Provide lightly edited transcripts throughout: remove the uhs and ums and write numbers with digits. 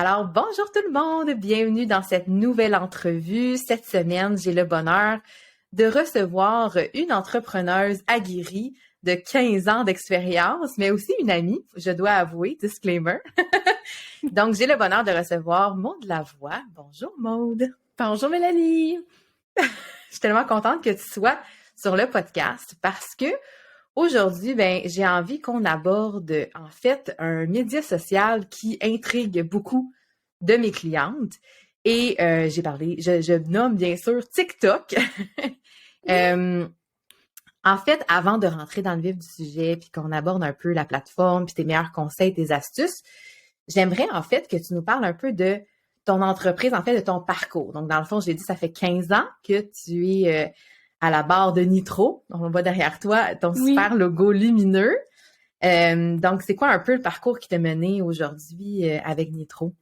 Alors, bonjour tout le monde, bienvenue dans cette nouvelle entrevue. Cette semaine, j'ai le bonheur de recevoir une entrepreneuse aguerrie de 15 ans d'expérience, mais aussi une amie, je dois avouer, disclaimer. Donc, j'ai le bonheur de recevoir Maude Lavoie. Bonjour Maude. Bonjour Mélanie. Je suis tellement contente que tu sois sur le podcast parce que aujourd'hui, j'ai envie qu'on aborde en fait un média social qui intrigue beaucoup de mes clientes. Et je nomme bien sûr TikTok. En fait, avant de rentrer dans le vif du sujet, puis qu'on aborde un peu la plateforme, puis tes meilleurs conseils, tes astuces, j'aimerais en fait que tu nous parles un peu de ton entreprise, en fait, de ton parcours. Donc, dans le fond, j'ai dit, ça fait 15 ans que tu es à la barre de Nitro. Donc, on voit derrière toi ton super logo lumineux. Donc, c'est quoi un peu le parcours qui t'a mené aujourd'hui avec Nitro?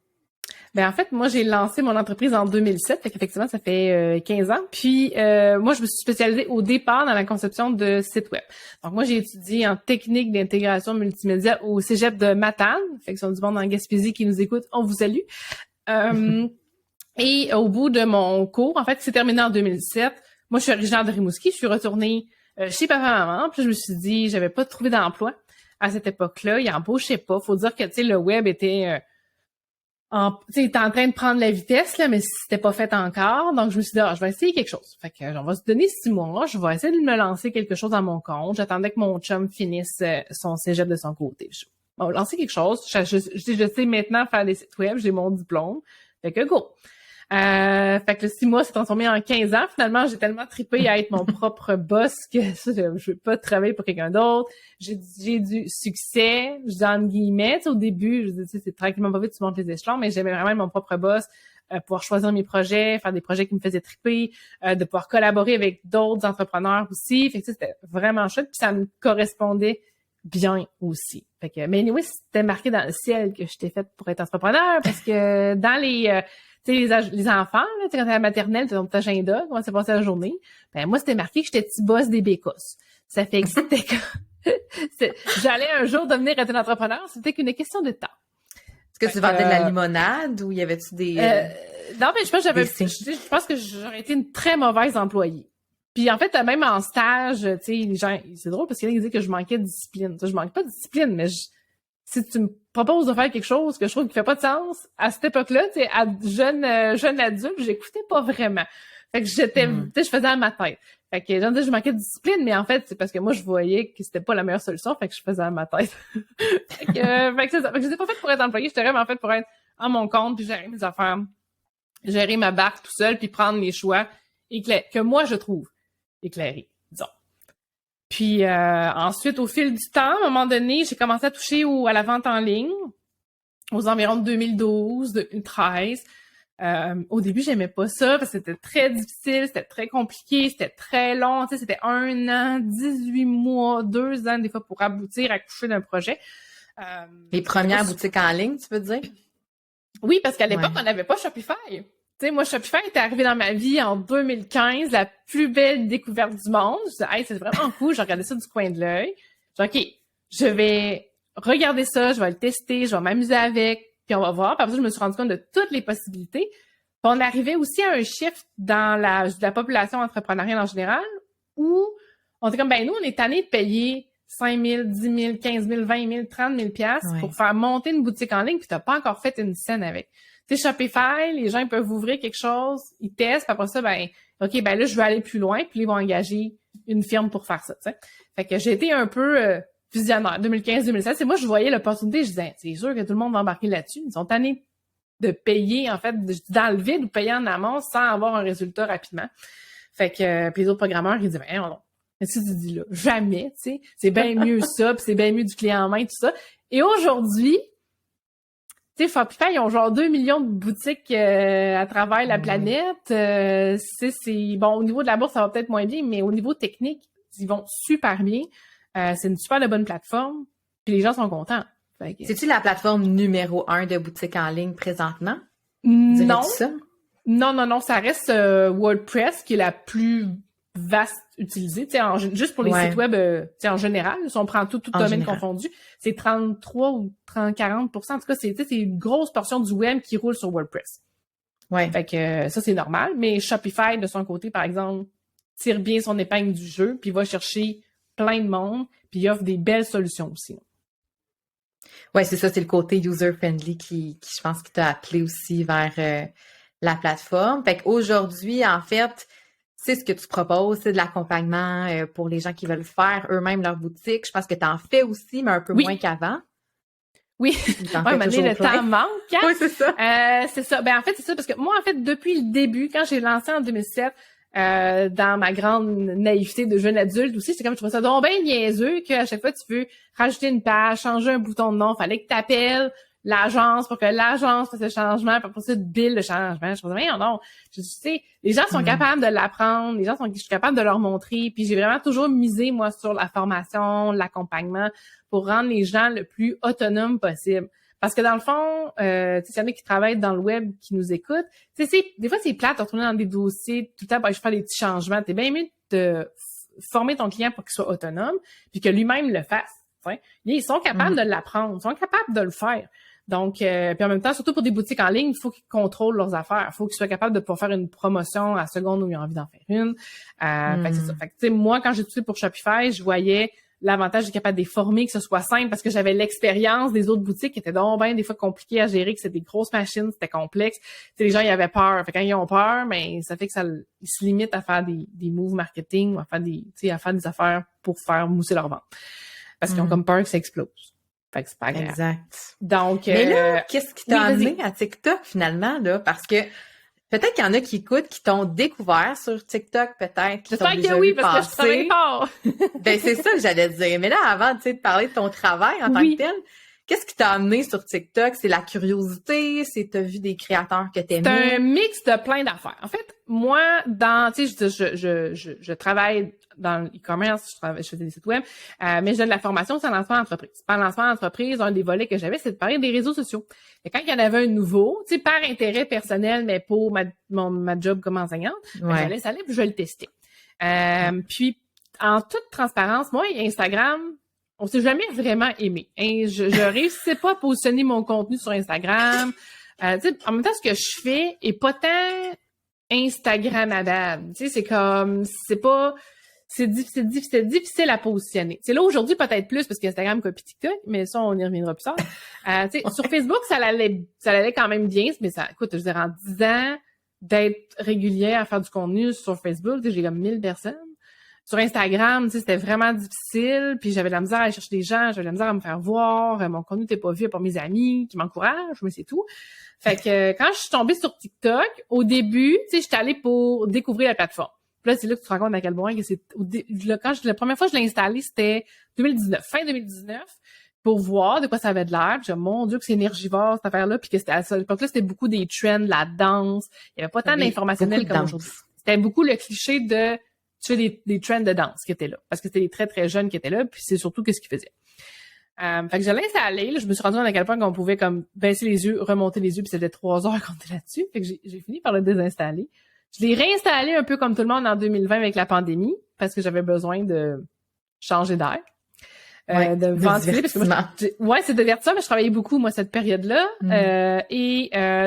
En fait, moi, j'ai lancé mon entreprise en 2007, fait qu'effectivement, ça fait 15 ans. Puis, moi, je me suis spécialisée au départ dans la conception de sites web. Donc, moi, j'ai étudié en technique d'intégration multimédia au cégep de Matane. Fait que si on a du monde en Gaspésie qui nous écoute, on vous salue. Et au bout de mon cours, en fait, c'est terminé en 2007. Moi, je suis originaire de Rimouski. Je suis retournée chez papa-maman. Puis, je me suis dit, j'avais pas trouvé d'emploi à cette époque-là. Ils embauchaient pas. Faut dire que, tu sais, le web était... il était en train de prendre la vitesse, là, mais c'était pas fait encore. Donc, je me suis dit, je vais essayer quelque chose. Fait que, on va se donner 6 mois. Je vais essayer de me lancer quelque chose à mon compte. J'attendais que mon chum finisse son cégep de son côté. On va lancer quelque chose. Je sais maintenant faire des sites web. J'ai mon diplôme. Fait que, go! Fait que le 6 mois s'est transformé en 15 ans. Finalement, j'ai tellement trippé à être mon propre boss que je veux pas travailler pour quelqu'un d'autre. J'ai du succès, je dis entre guillemets. Au début, je dis, c'est tranquillement pas vite, tu montes les échelons, mais j'aimais vraiment être mon propre boss, pouvoir choisir mes projets, faire des projets qui me faisaient tripper, de pouvoir collaborer avec d'autres entrepreneurs aussi. Fait que c'était vraiment chouette, puis ça me correspondait bien aussi. Fait que, mais anyway, c'était marqué dans le ciel que j'étais faite pour être entrepreneur parce que dans les enfants, là, quand t'es à la maternelle, t'as ton petit agenda, comment s'est passé la journée. Moi, c'était marqué que j'étais petit boss des bécosses. Ça fait que c'était j'allais un jour devenir être un entrepreneur, c'était qu'une question de temps. Est-ce que tu vendais de la limonade ou y avait-tu des... Non, mais je pense que j'aurais été une très mauvaise employée. Puis en fait, même en stage, tu sais, les gens, c'est drôle parce qu'il y en a qui disaient que je manquais de discipline. Je manque pas de discipline, mais si tu me proposes de faire quelque chose que je trouve qui fait pas de sens, à cette époque-là, tu sais, à jeune adulte, j'écoutais pas vraiment. Fait que tu sais, je faisais à ma tête. Fait que j'en disais, je manquais de discipline, mais en fait, c'est parce que moi, je voyais que c'était pas la meilleure solution, fait que je faisais à ma tête. fait que c'est ça. Fait que j'étais pas faite pour être employée, j'étais vraiment faite pour être à mon compte, puis gérer mes affaires, gérer ma barque tout seul, puis prendre les choix que moi, je trouve éclairés, disons. Puis ensuite, au fil du temps, à un moment donné, j'ai commencé à toucher à la vente en ligne, aux environs de 2012, 2013. Au début, j'aimais pas ça parce que c'était très difficile, c'était très compliqué, c'était très long. Tu sais, c'était 1 an, 18 mois, 2 ans des fois pour aboutir à coucher d'un projet. Les premières boutiques en ligne, tu veux dire? Oui, parce qu'à l'époque, on n'avait pas Shopify. Tu sais, moi, Shopify était arrivé dans ma vie en 2015, la plus belle découverte du monde. Je disais, hey, c'est vraiment cool. J'ai regardé ça du coin de l'œil. J'ai dit, OK, je vais regarder ça, je vais le tester, je vais m'amuser avec, puis on va voir. Puis après ça, je me suis rendu compte de toutes les possibilités. Puis on arrivait aussi à un shift dans la population entrepreneuriale en général où on était comme, nous, on est tanné de payer 5 000, 10 000, 15 000, 20 000, 30 000 piastres pour faire monter une boutique en ligne, puis t'as pas encore fait une scène avec. Tu sais, Shopify, les gens ils peuvent ouvrir quelque chose, ils testent, puis après ça, OK, là, je veux aller plus loin, puis ils vont engager une firme pour faire ça, tu sais. Fait que j'ai été un peu visionnaire, 2015-2016. C'est moi, je voyais l'opportunité, je disais, c'est sûr que tout le monde va embarquer là-dessus. Ils sont tannés de payer, en fait, dans le vide ou payer en amont sans avoir un résultat rapidement. Fait que, puis les autres programmeurs, ils disaient, non. Qu'est-ce que tu dis là? Jamais, tu sais. C'est bien mieux ça, puis c'est bien mieux du client en main, tout ça. Et aujourd'hui, tu sais, Shopify, ils ont genre 2 millions de boutiques à travers la planète. C'est bon, au niveau de la bourse, ça va peut-être moins bien, mais au niveau technique, ils vont super bien. C'est une super bonne plateforme, puis les gens sont contents. C'est-tu la plateforme numéro 1 de boutique en ligne présentement? Non. Ça? Non, ça reste WordPress qui est la plus vaste utilisé, tu sais, juste pour les sites web, tu sais, en général, si on prend tout domaine confondu, c'est 33 ou 40%. En tout cas, c'est une grosse portion du web qui roule sur WordPress. Ouais. Fait que ça, c'est normal. Mais Shopify, de son côté, par exemple, tire bien son épingle du jeu, puis va chercher plein de monde, puis il offre des belles solutions aussi. Ouais, c'est ça, c'est le côté user-friendly qui je pense, qui t'a appelé aussi vers la plateforme. Fait qu'aujourd'hui, en fait, c'est ce que tu proposes, c'est de l'accompagnement pour les gens qui veulent faire eux-mêmes leur boutique. Je pense que tu en fais aussi, mais un peu moins qu'avant. Oui, le temps manque. Hein? Oui, c'est ça. C'est ça. Ben, en fait, c'est ça, parce que moi, en fait, depuis le début, quand j'ai lancé en 2007, dans ma grande naïveté de jeune adulte aussi, c'est comme je trouvais ça donc bien niaiseux qu'à chaque fois tu veux rajouter une page, changer un bouton de nom, fallait que tu appelles l'agence pour que l'agence fasse le changement, pour ça, tu billes le changement. Je me disais, mais non. Tu sais, les gens sont capables de l'apprendre, je suis capable de leur montrer, puis j'ai vraiment toujours misé, moi, sur la formation, l'accompagnement, pour rendre les gens le plus autonomes possible. Parce que dans le fond, tu sais, s'il y en a qui travaillent dans le web, qui nous écoutent, tu sais, des fois, c'est plate de retourner dans des dossiers, tout le temps, je fais des petits changements. T'es bien mieux de former ton client pour qu'il soit autonome, puis que lui-même le fasse. T'sais. Ils sont capables de l'apprendre, ils sont capables de le faire. Donc, puis en même temps, surtout pour des boutiques en ligne, il faut qu'ils contrôlent leurs affaires. Il faut qu'ils soient capables de pouvoir faire une promotion à la seconde où ils ont envie d'en faire une. Fait que c'est ça. Fait que, tu sais, moi, quand j'ai étudié pour Shopify, je voyais l'avantage d'être capable de les former, que ce soit simple, parce que j'avais l'expérience des autres boutiques qui étaient donc bien des fois compliquées à gérer, que c'était des grosses machines, c'était complexe. Tu sais, les gens, ils avaient peur. Fait que quand ils ont peur, mais ça fait que ils se limitent à faire des moves marketing ou à faire des affaires pour faire mousser leur vente. Parce qu'ils ont comme peur que ça explose. Fait que c'est pas grave. Exact. Donc, mais là, qu'est-ce qui t'a amené à TikTok finalement, là? Parce que peut-être qu'il y en a qui écoutent, qui t'ont découvert sur TikTok, peut-être. J'espère que oui, parce que je travaille fort. Ben, c'est ça que j'allais dire. Mais là, avant, tu sais, de parler de ton travail en tant que tel, qu'est-ce qui t'a amené sur TikTok? C'est la curiosité? C'est t'as vu des créateurs que t'aimais? C'est un mix de plein d'affaires. En fait, moi, tu sais, je travaille dans l'e-commerce, je fais des sites web, mais je donne de la formation sur le lancement d'entreprise. Par lancement d'entreprise, un des volets que j'avais, c'est de parler des réseaux sociaux. Et quand il y en avait un nouveau, tu sais, par intérêt personnel, mais pour ma job comme enseignante, j'allais ça allait, puis je vais le tester. Puis, en toute transparence, moi, Instagram, on s'est jamais vraiment aimé. Hein? Je réussissais pas à positionner mon contenu sur Instagram. Tu sais, en même temps, ce que je fais est pas tant Instagrammable. Tu sais, c'est difficile à positionner. C'est là aujourd'hui peut-être plus parce qu'Instagram copie TikTok, mais ça on y reviendra plus tard. Tu sais, sur Facebook ça allait quand même bien, mais ça, écoute, je veux dire en 10 ans d'être régulière à faire du contenu sur Facebook, j'ai comme 1000 personnes. Sur Instagram, tu sais, c'était vraiment difficile, puis j'avais de la misère à aller chercher des gens, j'avais de la misère à me faire voir, mon contenu n'était pas vu par mes amis qui m'encouragent, mais c'est tout. Fait que quand je suis tombée sur TikTok, au début, tu sais, j'étais allée pour découvrir la plateforme. Puis là, c'est là que tu te rends compte à quel point que c'est la première fois que je l'ai installé, c'était 2019, fin 2019, pour voir de quoi ça avait de l'air. Puis mon Dieu, que c'est énergivore cette affaire-là, puis que c'était à ça. Puis là, c'était beaucoup des trends, la danse. Il y avait pas tant d'informationnel comme aujourd'hui. C'était beaucoup le cliché de tu fais des trends de danse qui étaient là. Parce que c'était des très, très jeunes qui étaient là, puis c'est surtout qu'est-ce qu'ils faisaient. Fait que je l'ai installé, là, je me suis rendu compte à quel point qu'on pouvait comme baisser les yeux, remonter les yeux, puis c'était 3 heures qu'on était là-dessus. Fait que j'ai fini par le désinstaller. Je l'ai réinstallé un peu comme tout le monde en 2020 avec la pandémie, parce que j'avais besoin de changer d'air. De ventiler, parce que moi, c'est divertissant, mais je travaillais beaucoup, moi, cette période-là. Là,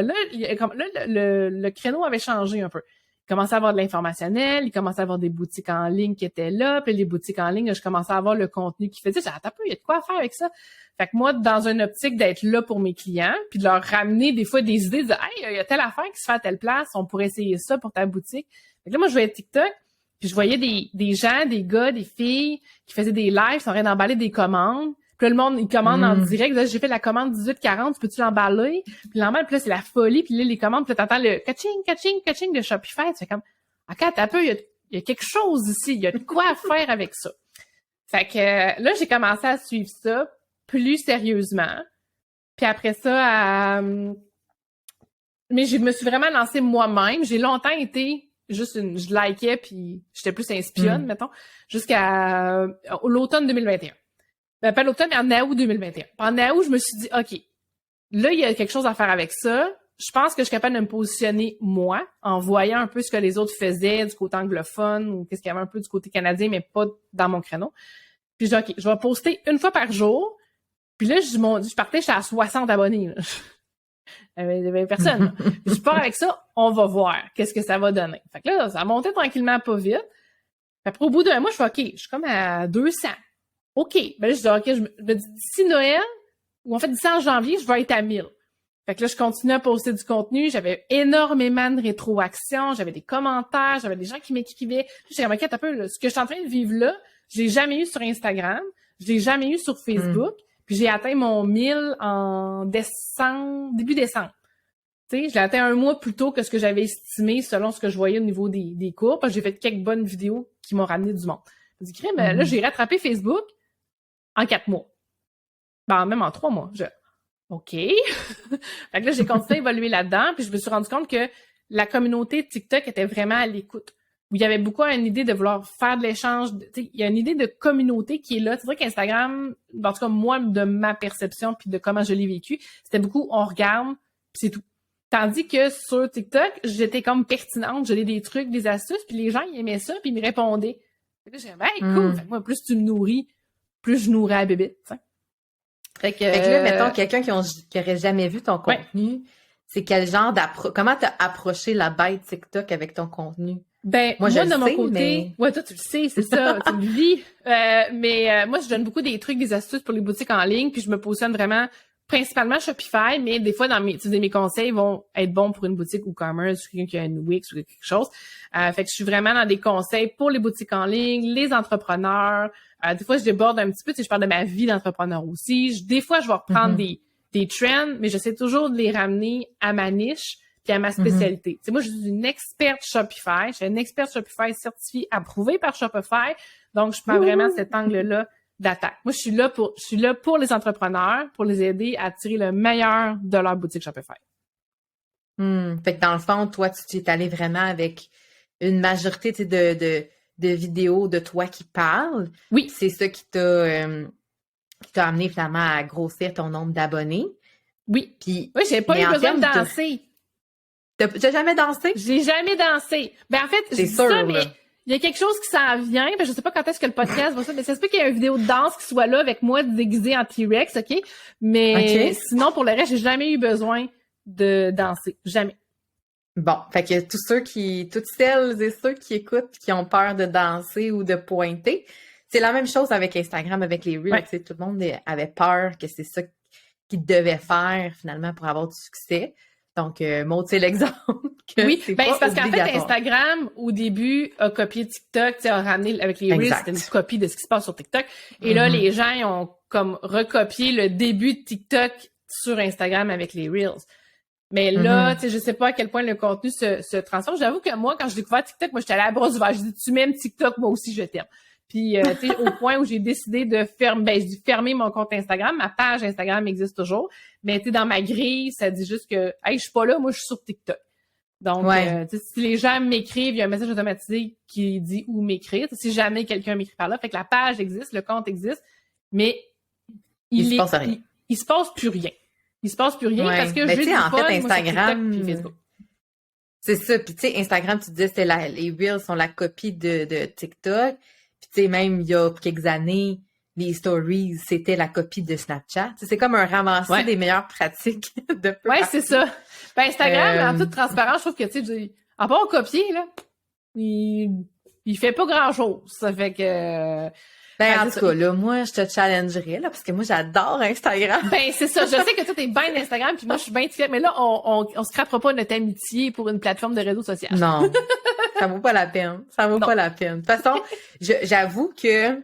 le créneau avait changé un peu. Il commençait à avoir de l'informationnel, il commençait à avoir des boutiques en ligne qui étaient là, puis les boutiques en ligne, je commençais à avoir le contenu qui faisait, attends un peu, il y a de quoi faire avec ça. Fait que moi, dans une optique d'être là pour mes clients, puis de leur ramener des fois des idées, de dire, hey, il y a telle affaire qui se fait à telle place, on pourrait essayer ça pour ta boutique. Fait que là, moi, je voyais TikTok, puis je voyais des gens, des gars, des filles qui faisaient des lives, qui sont en train d'emballer des commandes. Puis là, le monde, il commande en direct. Là, j'ai fait la commande 1840, peux-tu l'emballer? Puis l'emballe, puis là, c'est la folie. Puis là, les commandes, puis là, t'entends le catching de Shopify. Tu fais comme, OK, t'as peu, il y a quelque chose ici. Il y a de quoi faire avec ça. Fait que là, j'ai commencé à suivre ça plus sérieusement. Puis après ça, mais je me suis vraiment lancée moi-même. J'ai longtemps été juste je likais, puis j'étais plus espionne, mettons, jusqu'à l'automne 2021. Ben, pas l'automne, mais en août 2021. En août, je me suis dit, OK, là, il y a quelque chose à faire avec ça. je pense que je suis capable de me positionner, moi, en voyant un peu ce que les autres faisaient du côté anglophone ou qu'est-ce qu'il y avait un peu du côté canadien, mais pas dans mon créneau. Puis je dis, OK, je vais poster une fois par jour. Puis là, je partais, j'étais à 60 abonnés. Là. Il y avait personne. Je pars avec ça, on va voir qu'est-ce que ça va donner. Fait que là, ça montait tranquillement pas vite. Puis après, au bout d'un mois, je fais OK, je suis comme à 200. OK. Ben là, je dis OK, je me dis d'ici Noël, ou en fait d'ici en janvier, je vais être à 1000. Fait que là, je continue à poster du contenu. J'avais énormément de rétroactions. J'avais des commentaires. J'avais des gens qui m'écrivaient. J'étais comme, OK, un peu, là, ce que je suis en train de vivre là, je l'ai jamais eu sur Instagram. Je l'ai jamais eu sur Facebook. Puis j'ai atteint mon 1000 en décembre, début décembre. Tu sais, je l'ai atteint un mois plus tôt que ce que j'avais estimé selon ce que je voyais au niveau des cours. Parce que j'ai fait quelques bonnes vidéos qui m'ont ramené du monde. J'ai dit, là, j'ai rattrapé Facebook en 4 mois. Ben, même en 3 mois. OK. Fait que là, j'ai continué à évoluer là-dedans, puis je me suis rendu compte que la communauté TikTok était vraiment à l'écoute. Où il y avait beaucoup une idée de vouloir faire de l'échange. Il y a une idée de communauté qui est là. C'est vrai qu'Instagram, en tout cas, moi, de ma perception puis de comment je l'ai vécu, c'était beaucoup on regarde, puis c'est tout. Tandis que sur TikTok, j'étais comme pertinente, j'avais des trucs, des astuces, puis les gens, ils aimaient ça, puis ils me répondaient. Fait que là, j'ai dit, hey, cool. Fait que moi, plus tu me nourris, plus je nourrais la bébite, t'sais. Fait que là, mettons, quelqu'un qui aurait jamais vu ton contenu, c'est quel genre comment t'as approché la bête TikTok avec ton contenu? Ben, moi de mon côté, mais... ouais, toi, tu le sais, c'est ça, tu le vis. Mais moi, je donne beaucoup des trucs, des astuces pour les boutiques en ligne, puis je me positionne vraiment principalement Shopify, mais des fois, dans mes conseils vont être bons pour une boutique e-commerce, quelqu'un qui a une Wix ou quelque chose. Fait que je suis vraiment dans des conseils pour les boutiques en ligne, les entrepreneurs. Des fois, je déborde un petit peu, tu sais, je parle de ma vie d'entrepreneur aussi. Des fois, je vais reprendre des trends, mais j'essaie toujours de les ramener à ma niche puis à ma spécialité. Tu sais, moi, je suis une experte Shopify. Je suis une experte Shopify certifiée, approuvée par Shopify. Donc, je prends vraiment cet angle-là d'attaque. Moi, je suis là pour les entrepreneurs, pour les aider à tirer le meilleur de leur boutique Shopify. Fait que dans le fond, toi, tu es allé vraiment avec une majorité de vidéos de toi qui parlent. Oui. C'est ça qui t'a amené finalement à grossir ton nombre d'abonnés. Oui. Puis, oui, j'ai pas eu besoin de danser. T'as jamais dansé? J'ai jamais dansé. Ben, en fait, c'est sûr, ça, mais il y a quelque chose qui s'en vient. Ben, je sais pas quand est-ce que le podcast va ça, mais ça se peut qu'il y ait une vidéo de danse qui soit là avec moi déguisée en T-Rex, OK? Mais sinon, pour le reste, j'ai jamais eu besoin de danser. Jamais. Bon, fait que toutes celles et ceux qui écoutent qui ont peur de danser ou de pointer, c'est la même chose avec Instagram, avec les Reels. Ouais. Tout le monde avait peur que c'est ça qu'ils devaient faire finalement pour avoir du succès. Donc, Maud, c'est l'exemple. Oui, c'est parce qu'en fait, Instagram, au début, a copié TikTok, a ramené avec les Reels, c'était une copie de ce qui se passe sur TikTok. Et là, les gens ont comme recopié le début de TikTok sur Instagram avec les Reels. Mais là, tu sais, je sais pas à quel point le contenu se transforme. J'avoue que moi, quand j'ai découvert TikTok, moi, j'étais allée à la brosse du verre. J'ai dit, tu m'aimes TikTok, moi aussi, je t'aime. Puis, tu sais, au point où j'ai décidé de fermer mon compte Instagram. Ma page Instagram existe toujours. Mais, tu sais, dans ma grille, ça dit juste que, hey, je suis pas là, moi, je suis sur TikTok. Donc, tu sais, si les gens m'écrivent, il y a un message automatisé qui dit où m'écrire. Si jamais quelqu'un m'écrit par là. Fait que la page existe, le compte existe, mais il se passe plus rien. Il se passe plus rien parce que j'ai du fun, moi, Instagram, sur TikTok puis Facebook. C'est ça. Puis, tu sais, Instagram, tu disais, les Reels sont la copie de TikTok. Puis, tu sais, même il y a quelques années, les stories, c'était la copie de Snapchat. T'sais, c'est comme un ramassé des meilleures pratiques de peu. Ouais, c'est ça. Ben, Instagram, en toute transparence, je trouve que, tu sais, à part copier, là, il fait pas grand-chose. Ça fait que... en tout cas, là, moi, je te challengerais, là, parce que moi, j'adore Instagram. Ben, c'est ça. Je sais que toi, t'es bien Instagram, puis moi, je suis bien TikTok, mais là, on se crappera pas notre amitié pour une plateforme de réseau social. Non. Ça vaut pas la peine. Ça vaut pas la peine. De toute façon, j'avoue que,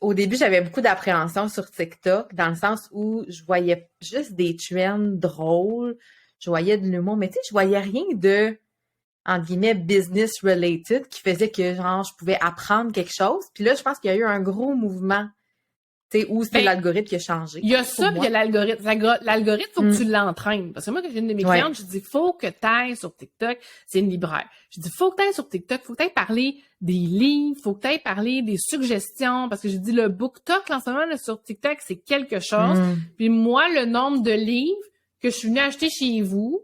au début, j'avais beaucoup d'appréhension sur TikTok, dans le sens où je voyais juste des trends drôles. Je voyais de l'humour, mais tu sais, je voyais rien de, entre guillemets, business related qui faisait que, genre, je pouvais apprendre quelque chose. Puis là, je pense qu'il y a eu un gros mouvement, tu sais, où c'est l'algorithme qui a changé. Il y a ça, puis il y a l'algorithme. L'algorithme, faut que tu l'entraînes. Parce que moi, quand j'ai une de mes clientes, je dis, faut que tu ailles sur TikTok. C'est une libraire. Je dis, faut que tu ailles sur TikTok, faut que tu ailles parler des livres, faut que tu ailles parler des suggestions. Parce que j'ai dit, le BookTok, en ce moment, là, sur TikTok, c'est quelque chose. Puis moi, le nombre de livres que je suis venue acheter chez vous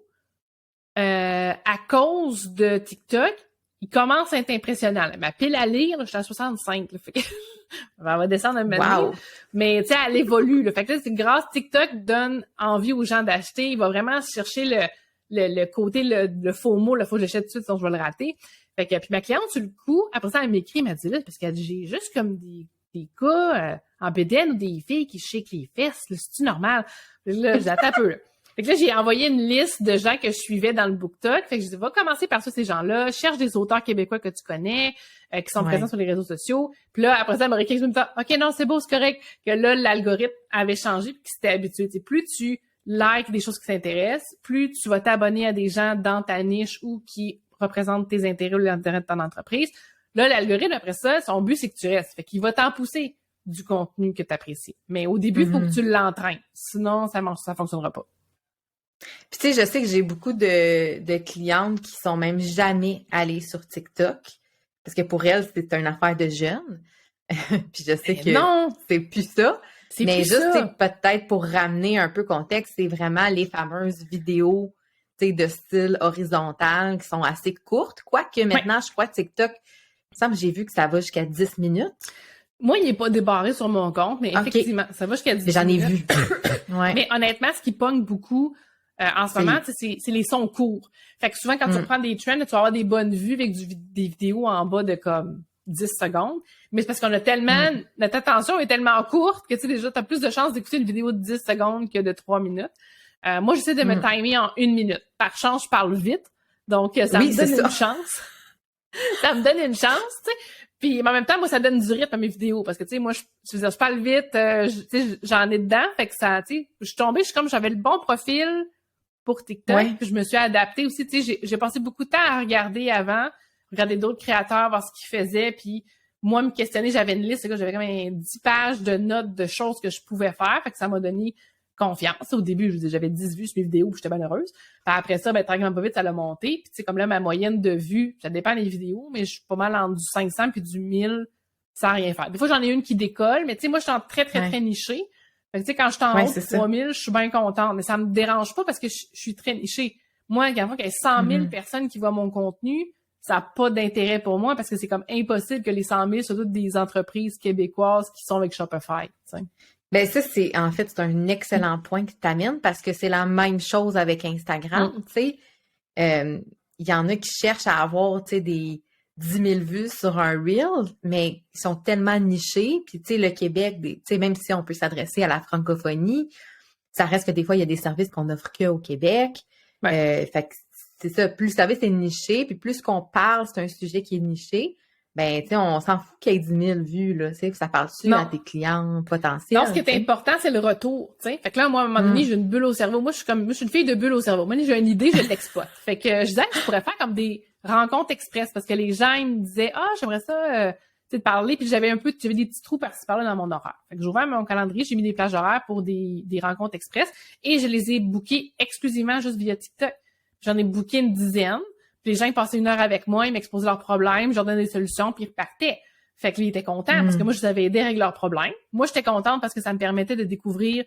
à cause de TikTok, il commence à être impressionnant. Ma pile à lire, là, je suis à 65. Là, fait que elle va descendre un moment. Wow. Mais tu sais, elle évolue. Là. Fait que là, c'est grâce TikTok donne envie aux gens d'acheter. Il va vraiment chercher le côté, le faux mot. Il faut que j'achète tout de suite, sinon je vais le rater. Fait que, puis ma cliente, sur le coup, après ça, elle m'écrit, elle m'a dit là, parce qu'elle dit, j'ai juste comme des gars en BDN ou des filles qui shake les fesses. Là, c'est-tu normal? Là, j'attends un peu. Là. Fait que là, j'ai envoyé une liste de gens que je suivais dans le BookTok. Fait que je dis, va commencer par ça, ces gens-là. Cherche des auteurs québécois que tu connais, qui sont présents sur les réseaux sociaux. Puis là, après ça, elle m'a réécrit, je me dis, OK, non, c'est beau, c'est correct. Que là, l'algorithme avait changé puis qu'il s'était habitué. T'sais, plus tu likes des choses qui t'intéressent, plus tu vas t'abonner à des gens dans ta niche ou qui représentent tes intérêts ou l'intérêt de ton entreprise. Là, l'algorithme, après ça, son but, c'est que tu restes. Fait qu'il va t'en pousser du contenu que tu apprécies. Mais au début, il faut que tu l'entraînes. Sinon, ça fonctionnera pas. Puis tu sais, je sais que j'ai beaucoup de clientes qui sont même jamais allées sur TikTok parce que pour elles, c'est une affaire de jeunes. Puis je sais que non, c'est plus ça. Mais plus juste, ça. peut-être pour ramener un peu contexte, c'est vraiment les fameuses vidéos de style horizontal qui sont assez courtes. Quoique maintenant, je crois que TikTok, il me semble que j'ai vu que ça va jusqu'à 10 minutes. Moi, il n'est pas débarré sur mon compte, mais effectivement, ça va jusqu'à 10 minutes. J'en ai vu. Ouais. Mais honnêtement, ce qui pogne beaucoup en ce moment, c'est les sons courts. Fait que souvent, quand tu reprends des trends, tu vas avoir des bonnes vues avec des vidéos en bas de comme 10 secondes. Mais c'est parce qu'on a tellement... Notre attention est tellement courte que tu sais déjà, tu as plus de chances d'écouter une vidéo de 10 secondes que de 3 minutes. Moi, j'essaie de me timer en 1 minute. Par chance, je parle vite. Donc, ça me donne une chance. Ça me donne une chance, tu sais. Puis en même temps, moi, ça donne du rythme à mes vidéos parce que, tu sais, moi, je parle vite, tu sais, j'en ai dedans. Fait que ça, tu sais, je suis tombée, j'avais le bon profil pour TikTok. Ouais. Puis je me suis adaptée aussi, tu sais, j'ai passé beaucoup de temps à regarder d'autres créateurs, voir ce qu'ils faisaient. Puis moi, me questionner, j'avais une liste, j'avais comme 10 pages de notes de choses que je pouvais faire. Fait que ça m'a donné confiance. Au début, j'avais 10 vues sur mes vidéos, puis j'étais bien heureuse. Puis après ça, tranquillement pas vite, ça l'a monté. Puis tu sais, comme là, ma moyenne de vues, ça dépend des vidéos, mais je suis pas mal entre du 500 puis du 1000 sans rien faire. Des fois, j'en ai une qui décolle, mais tu sais, moi, je suis en très nichée. Fait que tu sais, quand je suis en haut de 3000, je suis bien contente. Mais ça me dérange pas parce que je suis très nichée. Moi, quand il y a 100 000 personnes qui voient mon contenu, ça n'a pas d'intérêt pour moi parce que c'est comme impossible que les 100 000 soient toutes des entreprises québécoises qui sont avec Shopify, tu sais. Ben ça, c'est un excellent point que tu amènes parce que c'est la même chose avec Instagram, tu sais. Il y en a qui cherchent à avoir, tu sais, des 10 000 vues sur un Reel, mais ils sont tellement nichés. Puis, tu sais, le Québec, tu sais, même si on peut s'adresser à la francophonie, ça reste que des fois, il y a des services qu'on offre qu'au Québec. Ouais. Fait que c'est ça, plus le service est niché, puis plus qu'on parle, c'est un sujet qui est niché, ben, tu sais, on s'en fout qu'il y ait 10 000 vues, là, tu sais, ça parle-tu à tes clients potentiels? Non, ce qui est important, c'est le retour, tu sais. Fait que là, moi, à un moment donné, j'ai une bulle au cerveau. Moi, je suis une fille de bulle au cerveau. Moi, j'ai une idée, je l'exploite. Fait que je disais, je pourrais faire comme des rencontres express, parce que les gens, ils me disaient, j'aimerais ça, tu sais, de parler, puis j'avais des petits trous par-ci par-là dans mon horaire. Fait que j'ai ouvert mon calendrier, j'ai mis des plages horaires pour des rencontres express, et je les ai bookées exclusivement juste via TikTok. J'en ai booké une dizaine. Puis les gens, ils passaient 1 heure avec moi, ils m'exposaient leurs problèmes, je leur donnais des solutions, puis ils repartaient. Fait que là, ils étaient contents parce que moi, je les avais aidés à régler leurs problèmes. Moi, j'étais contente parce que ça me permettait de découvrir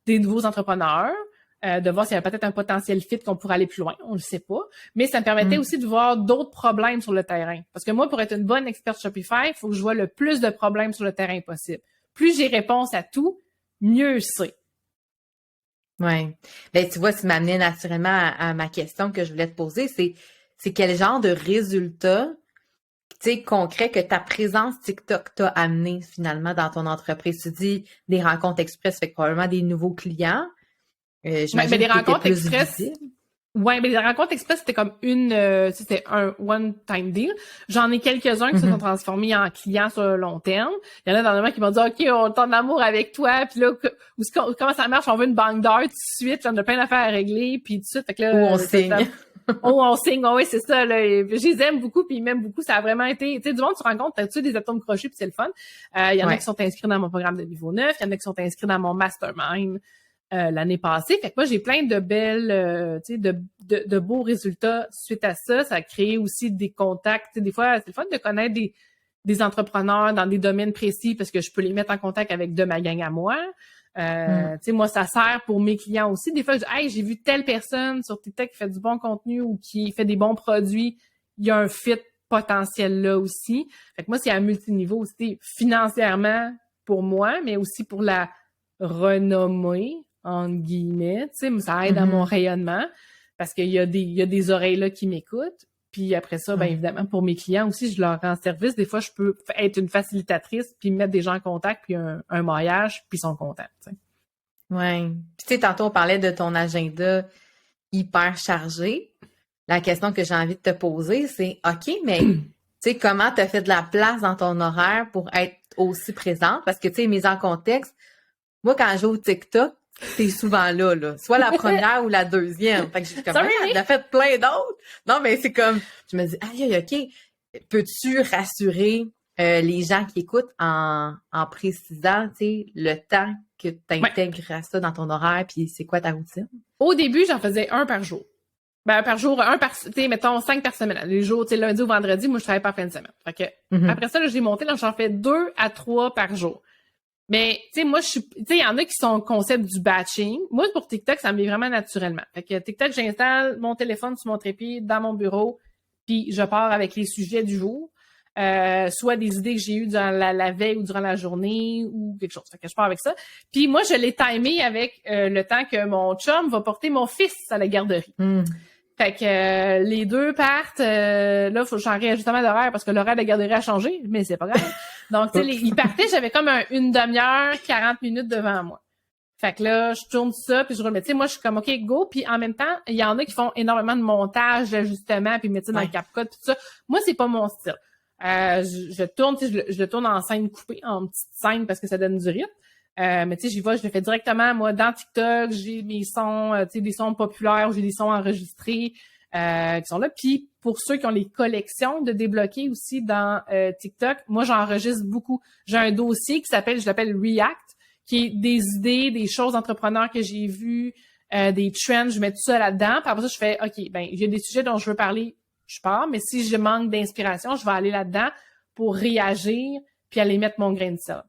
des nouveaux entrepreneurs, de voir s'il y avait peut-être un potentiel fit qu'on pourrait aller plus loin, on le sait pas. Mais ça me permettait aussi de voir d'autres problèmes sur le terrain. Parce que moi, pour être une bonne experte Shopify, il faut que je vois le plus de problèmes sur le terrain possible. Plus j'ai réponse à tout, mieux c'est. Oui. Ben, tu vois, tu m'amenais naturellement à ma question que je voulais te poser, c'est quel genre de résultats, tu sais, concrets que ta présence TikTok t'a amené finalement dans ton entreprise? Tu dis des rencontres express, fait que probablement des nouveaux clients. Mais des rencontres express. Ouais, mais les rencontres express, c'était comme c'était un one-time deal. J'en ai quelques-uns qui se sont transformés en clients sur le long terme. Il y en a dans le qui m'ont dit, OK, on tombe en amour avec toi, puis là, comment ça marche? On veut une banque d'heures tout de suite, on a plein d'affaires à régler, puis tout de suite, fait que là, on signe. On signe, oui, c'est ça, là. Je les aime beaucoup, puis ils m'aiment beaucoup. Ça a vraiment été, tu sais, du monde, tu rencontres, t'as-tu des atomes crochés, puis c'est le fun. Il y en a qui sont inscrits dans mon programme de niveau 9, il y en a qui sont inscrits dans mon mastermind. L'année passée. Fait que moi, j'ai plein de belles, tu sais, de beaux résultats suite à ça. Ça a créé aussi des contacts. Des fois, c'est le fun de connaître des entrepreneurs dans des domaines précis parce que je peux les mettre en contact avec de ma gang à moi. Tu sais, moi, ça sert pour mes clients aussi. Des fois, je dis, hey, j'ai vu telle personne sur TikTok qui fait du bon contenu ou qui fait des bons produits. Il y a un fit potentiel là aussi. Fait que moi, c'est à multiniveau aussi, financièrement pour moi, mais aussi pour la renommée, entre guillemets. Tu sais, ça aide à mon rayonnement parce qu'il y a des oreilles là qui m'écoutent. Puis après ça, bien évidemment, pour mes clients aussi, je leur rends service. Des fois, je peux être une facilitatrice puis mettre des gens en contact puis un maillage puis ils sont contents. Tu sais. Ouais. Puis tu sais, tantôt, on parlait de ton agenda hyper chargé. La question que j'ai envie de te poser, c'est OK, mais tu sais, comment tu as fait de la place dans ton horaire pour être aussi présente? Parce que, tu sais, mise en contexte, moi, quand je joue au TikTok, t'es souvent là. Soit la première ou la deuxième. Fait que j'ai comme, il a fait plein d'autres. Non, mais c'est comme, je me dis, aïe, OK, peux-tu rassurer les gens qui écoutent en précisant, tu sais, le temps que tu intègres à ça dans ton horaire, puis c'est quoi ta routine? Au début, j'en faisais un par jour. Ben, un par jour, tu sais, mettons 5 par semaine. Les jours, tu sais, lundi ou vendredi, moi, je travaille pas fin de semaine. Fait que, après ça, là, j'ai monté, là, j'en fais 2 à 3 par jour. Mais, tu sais, moi, tu sais, il y en a qui sont au concept du batching. Moi, pour TikTok, ça me vient vraiment naturellement. Fait que TikTok, j'installe mon téléphone sur mon trépied dans mon bureau, puis je pars avec les sujets du jour. Soit des idées que j'ai eues durant la veille ou durant la journée ou quelque chose. Fait que je pars avec ça. Puis moi, je l'ai timé avec le temps que mon chum va porter mon fils à la garderie. Fait que les deux partent. Là, faut que j'en réajustement d'horaire parce que l'horaire de la garderie a changé, mais c'est pas grave. Donc, tu sais, ils partaient, j'avais comme une demi-heure, 40 minutes devant moi. Fait que là, je tourne ça, puis je remets. Tu sais, moi, je suis comme, OK, go. Puis en même temps, il y en a qui font énormément de montage, d'ajustement, puis mettre ça dans le CapCut, tout ça. Moi, c'est pas mon style. Je tourne, tu sais, je le tourne en scène coupée, en petite scène parce que ça donne du rythme. Mais tu sais, je le fais directement, moi, dans TikTok, j'ai mes sons, tu sais, des sons populaires, j'ai des sons enregistrés qui sont là. Puis pour ceux qui ont les collections de débloquer aussi dans TikTok, moi, j'enregistre beaucoup. J'ai un dossier je l'appelle React, qui est des idées, des choses d'entrepreneurs que j'ai vues, des trends, je mets tout ça là-dedans. Puis après ça, je fais, OK, ben, il y a des sujets dont je veux parler, je pars, mais si je manque d'inspiration, je vais aller là-dedans pour réagir puis aller mettre mon grain de sel.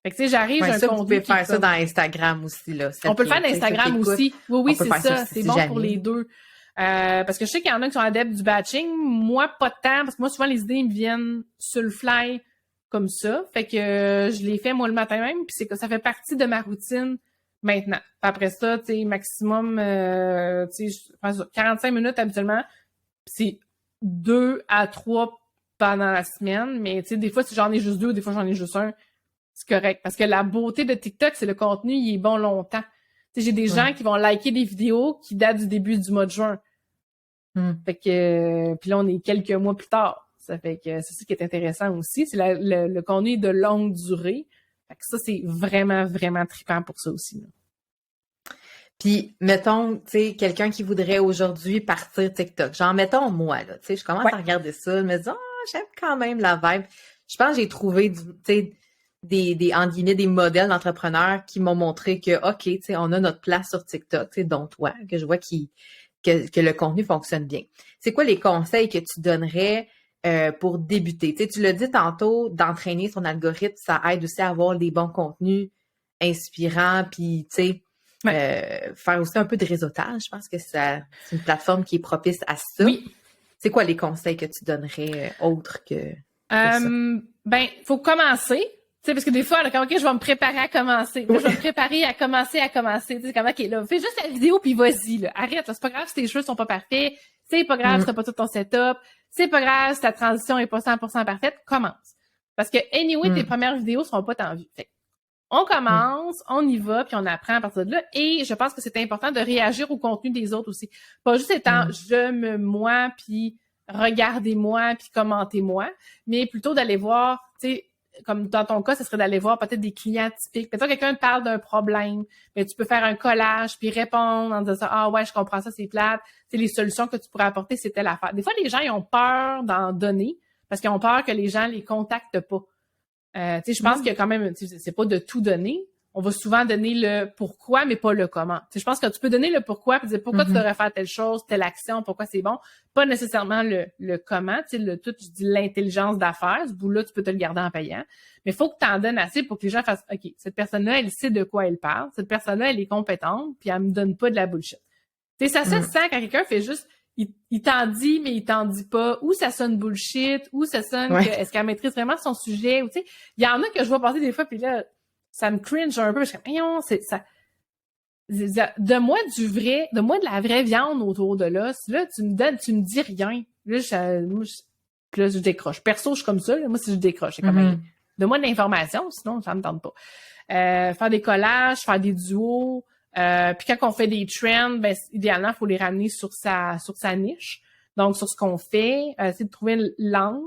Fait que, tu sais, j'arrive, j'ai un contenu. Vous pouvez faire ça dans Instagram aussi, là. On peut le faire dans Instagram aussi. Oui, c'est ça. C'est bon pour les deux. Parce que je sais qu'il y en a qui sont adeptes du batching. Moi, pas de temps, parce que moi, souvent, les idées me viennent sur le fly comme ça. Fait que je les fais, moi, le matin même, puis c'est que ça fait partie de ma routine maintenant. Puis après ça, tu sais, maximum, tu sais, 45 minutes habituellement. C'est 2 à 3 pendant la semaine, mais tu sais, des fois, si j'en ai juste 2, des fois, j'en ai juste un, c'est correct. Parce que la beauté de TikTok, c'est le contenu, il est bon longtemps. Tu sais, j'ai des gens qui vont liker des vidéos qui datent du début du mois de juin. Fait que, puis là, on est quelques mois plus tard. Ça fait que c'est ça qui est intéressant aussi. C'est le contenu de longue durée. Fait que ça, c'est vraiment, vraiment trippant pour ça aussi, là. Puis, mettons, tu sais, quelqu'un qui voudrait aujourd'hui partir TikTok. Genre, mettons moi, là, tu sais, je commence à regarder ça, je me dis, j'aime quand même la vibe. Je pense que j'ai trouvé, tu sais, entre guillemets, des modèles d'entrepreneurs qui m'ont montré que, OK, tu sais, on a notre place sur TikTok, tu sais, dont toi, que je vois que le contenu fonctionne bien. C'est quoi les conseils que tu donnerais pour débuter? Tu sais, tu l'as dit tantôt, d'entraîner son algorithme, ça aide aussi à avoir des bons contenus inspirants, puis, tu sais, faire aussi un peu de réseautage. Je pense que c'est une plateforme qui est propice à ça. Oui. C'est quoi les conseils que tu donnerais autres que ça? Ben, faut commencer. Tu sais, parce que des fois, là, OK, je vais me préparer à commencer. Là, je vais me préparer à commencer. Tu sais, comme, OK, là, fais juste la vidéo puis vas-y, là. Arrête, là, c'est pas grave si tes cheveux sont pas parfaits. C'est pas grave si t'as pas tout ton setup. C'est pas grave si ta transition est pas 100% parfaite. Commence. Parce que, anyway, tes premières vidéos seront pas tant vues. Fait on commence, on y va, puis on apprend à partir de là. Et je pense que c'est important de réagir au contenu des autres aussi. Pas juste étant moi, puis regardez-moi, puis commentez-moi, mais plutôt d'aller voir, tu sais, comme dans ton cas, ce serait d'aller voir peut-être des clients typiques. Peut-être quelqu'un te parle d'un problème, mais tu peux faire un collage, puis répondre en disant « Ah ouais, je comprends ça, c'est plate. » Tu sais, les solutions que tu pourrais apporter, c'est telle affaire. Des fois, les gens, ils ont peur d'en donner parce qu'ils ont peur que les gens les contactent pas. Tu sais, je pense qu'il y a quand même, c'est pas de tout donner, on va souvent donner le pourquoi, mais pas le comment. Tu sais, je pense que tu peux donner le pourquoi, puis dire pourquoi tu devrais faire telle chose, telle action, pourquoi c'est bon, pas nécessairement le comment. Tu sais, tout, je dis l'intelligence d'affaires, ce bout-là, tu peux te le garder en payant. Mais il faut que tu en donnes assez pour que les gens fassent, OK, cette personne-là, elle sait de quoi elle parle, cette personne-là, elle est compétente, puis elle me donne pas de la bullshit. Tu sais, ça se sent quand quelqu'un fait juste, il t'en dit, mais il t'en dit pas, ou ça sonne bullshit, ou ça sonne est-ce qu'elle maîtrise vraiment son sujet, ou tu sais, il y en a que je vois passer des fois, puis là, ça me cringe un peu, je suis comme, voyons, donne-moi de la vraie viande autour de l'os, là, tu me dis rien. Là, je décroche. Perso, je suis comme ça, là, moi, si je décroche, c'est comme, donne-moi de l'information, sinon, ça me tente pas. Faire des collages, faire des duos, puis quand on fait des trends, ben, idéalement, il faut les ramener sur sa niche. Donc, sur ce qu'on fait, c'est de trouver une langue.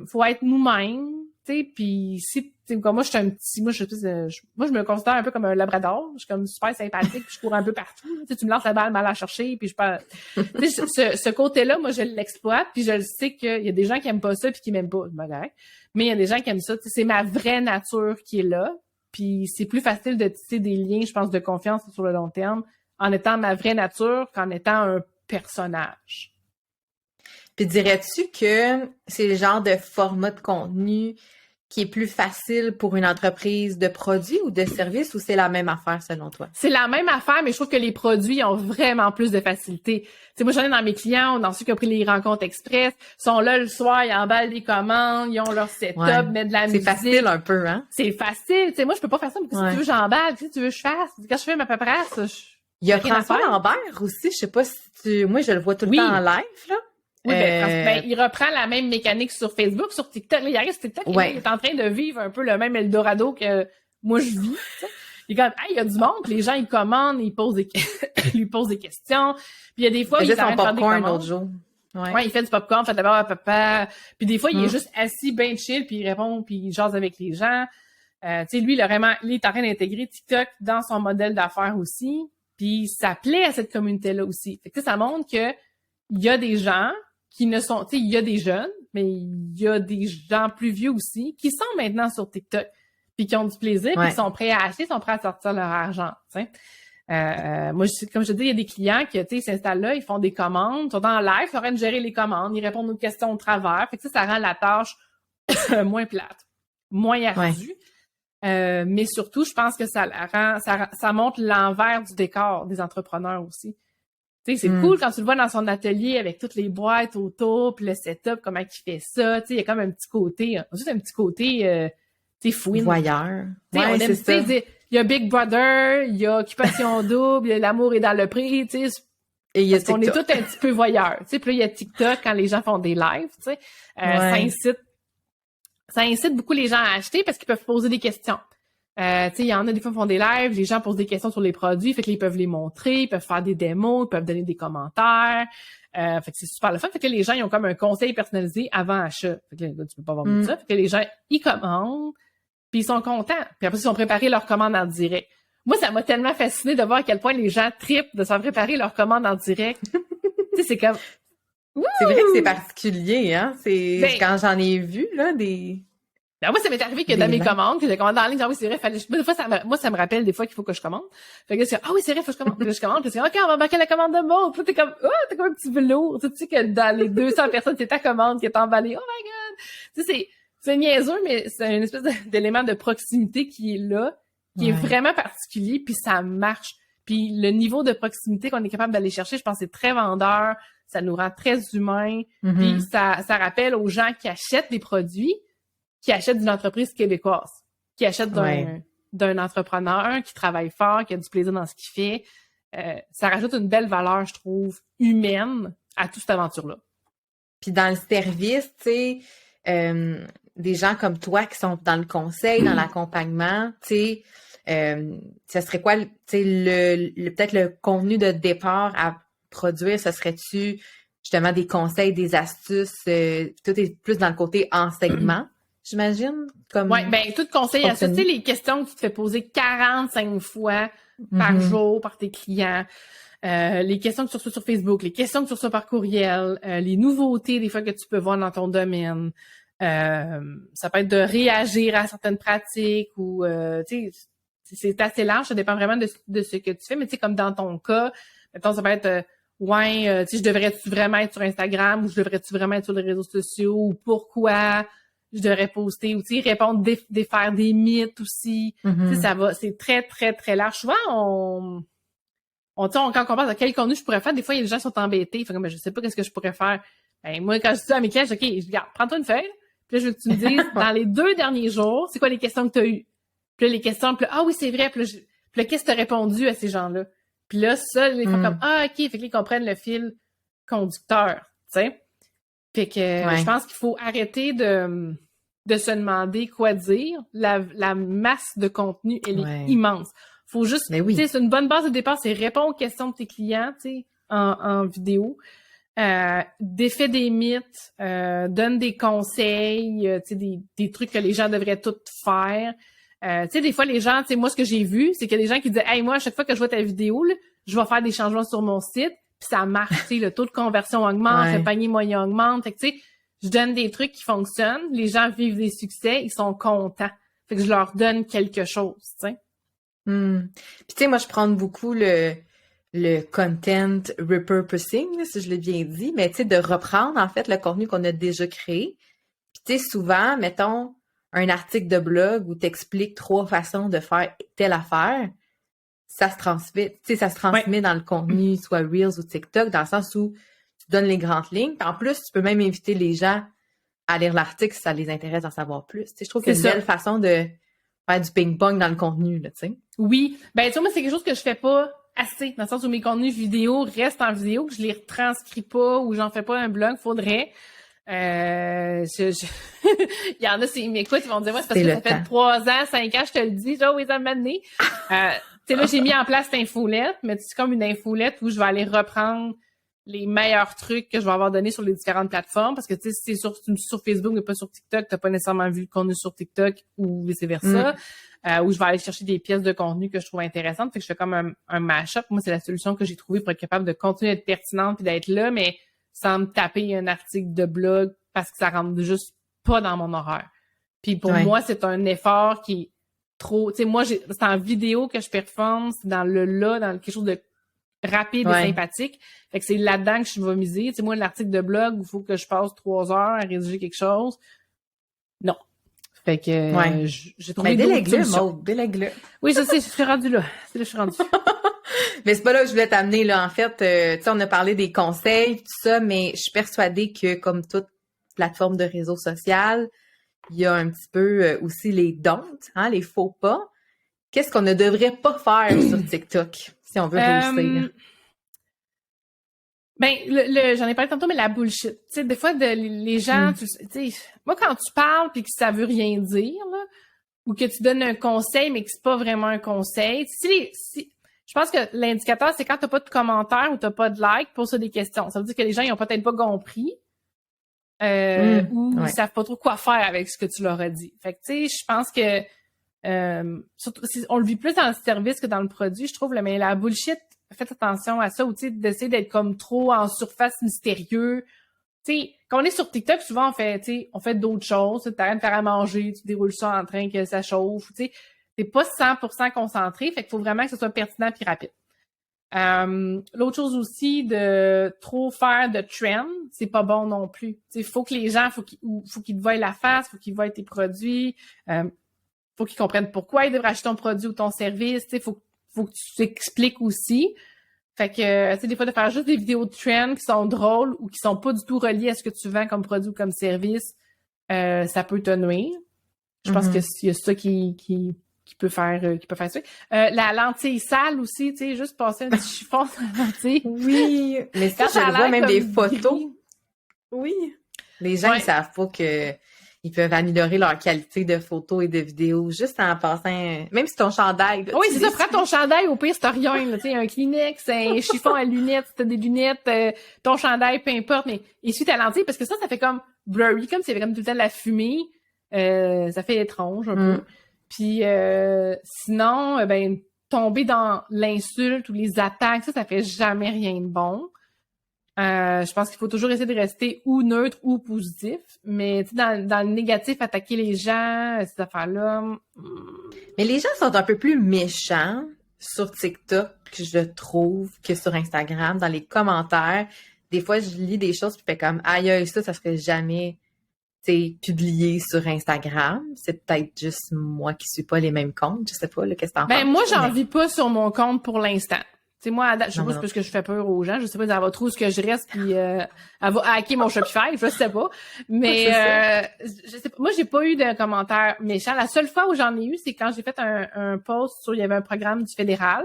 Faut être nous-mêmes, tu sais, puis si, comme moi, je me considère un peu comme un labrador. Je suis comme super sympathique, puis je cours un peu partout. Tu me lances la balle mal à chercher, puis je peux... Tu sais, ce côté-là, moi, je l'exploite, puis je le sais qu'il y a des gens qui aiment pas ça, puis qui m'aiment pas, mais il y a des gens qui aiment ça. Tu sais, c'est ma vraie nature qui est là, puis c'est plus facile de tisser des liens, je pense, de confiance sur le long terme, en étant ma vraie nature qu'en étant un personnage. Puis dirais-tu que c'est le genre de format de contenu qui est plus facile pour une entreprise de produits ou de services, ou c'est la même affaire selon toi? C'est la même affaire, mais je trouve que les produits ont vraiment plus de facilité. Tu sais, moi, j'en ai dans mes clients, dans ceux qui ont pris les rencontres express, sont là le soir, ils emballent des commandes, ils ont leur setup, mettent de la musique. C'est facile un peu, hein? C'est facile. Tu sais, moi, je peux pas faire ça, mais si tu veux, j'emballe. Si tu veux, je fasse. Quand je fais ma paperasse, il y a François Lambert aussi, je sais pas si moi, je le vois tout le temps en live, là. Oui, il reprend la même mécanique sur Facebook, sur TikTok. Là, il arrive sur TikTok, il est en train de vivre un peu le même Eldorado que moi je vis. T'sais. Il est comme, il y a du monde, les gens ils commandent, ils lui posent des questions. Puis il y a des fois, il est en train de faire des commandes. L'autre jour. Ouais, il fait du popcorn, fait de la barbe à papa. Puis des fois, il est juste assis bien chill, puis il répond, puis il jase avec les gens. Tu sais, lui, il est en train d'intégrer TikTok dans son modèle d'affaires aussi. Puis ça plaît à cette communauté-là aussi. Fait que ça montre que il y a des gens qui ne sont, tu sais, il y a des jeunes, mais il y a des gens plus vieux aussi qui sont maintenant sur TikTok, puis qui ont du plaisir, puis qui sont prêts à acheter, sont prêts à sortir leur argent, tu sais. Moi, comme je te dis, il y a des clients qui, tu sais, s'installent là, ils font des commandes, ils sont en live, ils sont en train de gérer les commandes, ils répondent aux questions au travers, fait que ça rend la tâche moins plate, moins ardue. Mais surtout, je pense que ça montre l'envers du décor des entrepreneurs aussi. Tu sais, c'est cool quand tu le vois dans son atelier avec toutes les boîtes autour, puis le setup, comment il fait ça. Tu sais, il y a comme un petit côté, juste un petit côté, tu sais, fouine. Voyeur. Tu sais, on aime, tu sais, il y a Big Brother, il y a Occupation Double, il y a L'amour est dans le prix, tu sais. Et il y a TikTok. On est tous un petit peu voyeurs. Tu sais, puis là, il y a TikTok quand les gens font des lives, tu sais. Ça incite beaucoup les gens à acheter parce qu'ils peuvent poser des questions. Tu sais, il y en a des fois qui font des lives, les gens posent des questions sur les produits, fait que là, ils peuvent les montrer, ils peuvent faire des démos, ils peuvent donner des commentaires. Fait que c'est super le fun. Fait que là, les gens, ils ont comme un conseil personnalisé avant achat. Fait que là, tu peux pas voir ça. Fait que les gens, ils commandent, puis ils sont contents. Puis après, ils ont préparé leur commande en direct. Moi, ça m'a tellement fasciné de voir à quel point les gens trippent de s'en préparer leur commande en direct. Tu sais, c'est comme... C'est vrai que c'est particulier, hein? Quand j'en ai vu, là, des... Ben, moi, ça m'est arrivé que dans mes commandes, que j'ai commandé en ligne, oui, c'est vrai, des fois, ça me rappelle des fois qu'il faut que je commande. Fait que c'est, oui, c'est vrai, faut que je commande. Puis là, je commande, puis c'est, OK, on va marquer la commande de bon. Puis là, t'es comme un petit velours. Tu sais que dans les 200 personnes, c'est ta commande qui est emballée. Oh my God! Tu sais, c'est niaiseux, mais c'est une espèce d'élément de proximité qui est là, qui est vraiment particulier, puis ça marche. Puis le niveau de proximité qu'on est capable d'aller chercher, je pense que c'est très vendeur, ça nous rend très humains, puis ça rappelle aux gens qui achètent des produits, qui achètent d'une entreprise québécoise, qui achètent d'un entrepreneur qui travaille fort, qui a du plaisir dans ce qu'il fait. Ça rajoute une belle valeur, je trouve, humaine à toute cette aventure-là. Puis dans le service, tu sais, des gens comme toi qui sont dans le conseil, dans l'accompagnement, tu sais, ça serait quoi, tu sais, peut-être le contenu de départ à produire, ça serait-tu justement des conseils, des astuces, tout est plus dans le côté enseignement? J'imagine. Oui, ben tout conseil à ça. Tu sais, les questions que tu te fais poser 45 fois par jour par tes clients, les questions que tu reçois sur Facebook, les questions que tu reçois par courriel, les nouveautés des fois que tu peux voir dans ton domaine. Ça peut être de réagir à certaines pratiques ou tu sais, c'est assez large, ça dépend vraiment de ce que tu fais, mais tu sais, comme dans ton cas, mettons, ça peut être, tu sais, je devrais-tu vraiment être sur Instagram ou je devrais-tu vraiment être sur les réseaux sociaux ou pourquoi je devrais poster ou, tu sais, répondre, défaire des mythes aussi. Tu sais, ça va, c'est très, très, très large. Souvent, quand on parle de quel contenu je pourrais faire, des fois, il y a des gens qui sont embêtés. Ils font comme, ben, je sais pas qu'est-ce que je pourrais faire. Ben, moi, quand je dis ça à mes clients, je dis, OK, regarde, prends-toi une feuille. Puis là, je veux que tu me dises, dans les 2 derniers jours, c'est quoi les questions que tu as eues? Puis là, les questions, puis là, ah oui, c'est vrai. Puis là, qu'est-ce que tu as répondu à ces gens-là? Puis là, ça, ils font comme, ah, OK, fait qu'ils comprennent le fil conducteur, tu sais. Fait que je pense qu'il faut arrêter de se demander quoi dire. La masse de contenu, elle est immense. Faut juste, tu sais, c'est une bonne base de départ, c'est répondre aux questions de tes clients, tu sais, en vidéo. Défait des mythes, donne des conseils, tu sais, des trucs que les gens devraient tous faire. Tu sais, des fois, les gens, tu sais, moi, ce que j'ai vu, c'est qu'il y a des gens qui disaient, hey, moi, à chaque fois que je vois ta vidéo, là, je vais faire des changements sur mon site, puis ça marche, tu sais, le taux de conversion augmente, le panier moyen augmente. Fait que, tu sais, je donne des trucs qui fonctionnent, les gens vivent des succès, ils sont contents. Fait que je leur donne quelque chose, tu sais. Puis, tu sais, moi, je prends beaucoup le content repurposing, là, si je l'ai bien dit, mais tu sais, de reprendre, en fait, le contenu qu'on a déjà créé. Puis, tu sais, souvent, mettons, un article de blog où t'expliques 3 façons de faire telle affaire, ça se transmet, tu sais, ça se transmet dans le contenu, soit Reels ou TikTok, dans le sens où tu donnes les grandes lignes. Puis en plus, tu peux même inviter les gens à lire l'article si ça les intéresse d'en savoir plus. Tu sais, je trouve que c'est une belle façon de faire du ping-pong dans le contenu, là, tu sais. Oui. Ben, tu vois, moi, c'est quelque chose que je fais pas assez, dans le sens où mes contenus vidéo restent en vidéo, que je les retranscris pas ou j'en fais pas un blog, faudrait. Il y en a, s'ils m'écoutent, ils vont dire, ouais, c'est parce que ça fait 3 ans, 5 ans, je te le dis, genre, ils ont mené. Tu sais, là, j'ai mis en place cette infolette, mais c'est comme une infolette où je vais aller reprendre les meilleurs trucs que je vais avoir donnés sur les différentes plateformes, parce que, tu sais, si c'est sur Facebook mais pas sur TikTok, t'as pas nécessairement vu le contenu sur TikTok ou vice-versa, où je vais aller chercher des pièces de contenu que je trouve intéressantes. Fait que je fais comme un mash-up. Moi, c'est la solution que j'ai trouvée pour être capable de continuer d'être pertinente puis d'être là, mais sans me taper un article de blog parce que ça rentre juste pas dans mon horaire. Puis pour moi, c'est un effort qui est trop... Tu sais, moi, c'est en vidéo que je performe, c'est dans dans quelque chose de rapide et sympathique. Fait que c'est là-dedans que je vais miser. Tu sais, moi, l'article de blog où il faut que je passe 3 heures à rédiger quelque chose, non. Fait que j'ai trouvé d'autres solutions. Délègue-le. Oui, je sais, je suis rendue là. C'est là que je suis rendue. Mais c'est pas là que je voulais t'amener, là. En fait, tu sais, on a parlé des conseils, tout ça, mais je suis persuadée que, comme toute plateforme de réseau social, il y a un petit peu aussi les don'ts, hein, les faux pas. Qu'est-ce qu'on ne devrait pas faire sur TikTok si on veut réussir? Ben, j'en ai parlé tantôt, mais la bullshit. Tu sais, des fois, les gens, tu sais, moi, quand tu parles puis que ça veut rien dire, là, ou que tu donnes un conseil, mais que c'est pas vraiment un conseil, je pense que l'indicateur, c'est quand t'as pas de commentaires ou t'as pas de like, pose des questions. Ça veut dire que les gens, ils ont peut-être pas compris, ou ils savent pas trop quoi faire avec ce que tu leur as dit. Fait que, tu sais, je pense que, surtout, on le vit plus dans le service que dans le produit, je trouve, là, mais la bullshit, faites attention à ça, ou tu sais, d'essayer d'être comme trop en surface mystérieux. Tu sais, quand on est sur TikTok, souvent, on fait d'autres choses, tu t'arrêtes de faire à manger, tu déroules ça en train que ça chauffe, tu sais. T'es pas 100% concentré, fait qu'il faut vraiment que ce soit pertinent puis rapide. L'autre chose aussi, de trop faire de trend, c'est pas bon non plus. Tu sais, faut que les gens, faut qu'ils te voient la face, faut qu'ils voient tes produits, faut qu'ils comprennent pourquoi ils devraient acheter ton produit ou ton service, tu sais, faut que tu t'expliques aussi. Fait que, tu sais, des fois, de faire juste des vidéos de trend qui sont drôles ou qui sont pas du tout reliées à ce que tu vends comme produit ou comme service, ça peut te nuire. Je pense qu'il y a ça qui peut faire ça. La lentille sale aussi, tu sais, juste passer un petit chiffon sur la lentille. Oui, mais ça, je le vois même des photos. Oui. Les gens, ils savent pas que ils peuvent améliorer leur qualité de photos et de vidéos juste en passant, même si ton chandail. Là, oui, c'est ça, prends ton chandail, au pire, c'est rien, là, tu sais, un Kleenex, un chiffon à lunettes, si t'as des lunettes, ton chandail, peu importe, mais essuie ta lentille, parce que ça fait comme blurry, comme s'il y avait comme tout le temps de la fumée, ça fait étrange, un peu. Puis, sinon, tomber dans l'insulte ou les attaques, ça fait jamais rien de bon. Je pense qu'il faut toujours essayer de rester ou neutre ou positif. Mais tu sais, dans le négatif, attaquer les gens, ces affaires-là. Mais les gens sont un peu plus méchants sur TikTok, je trouve, que sur Instagram. Dans les commentaires, des fois, je lis des choses puis je fais comme aïe, ça serait jamais publié sur Instagram. C'est peut-être juste moi qui suis pas les mêmes comptes. Je sais pas, là, qu'est-ce que t'en penses? Moi, j'en vis pas sur mon compte pour l'instant. Tu sais, moi, à date, je sais pas si c'est parce que je fais peur aux gens. Je sais pas si elle va trouver ce que je reste puis elle va hacker mon Shopify. Je sais pas. Mais je sais pas. Moi, j'ai pas eu de commentaires méchants. La seule fois où j'en ai eu, c'est quand j'ai fait un post sur, il y avait un programme du fédéral.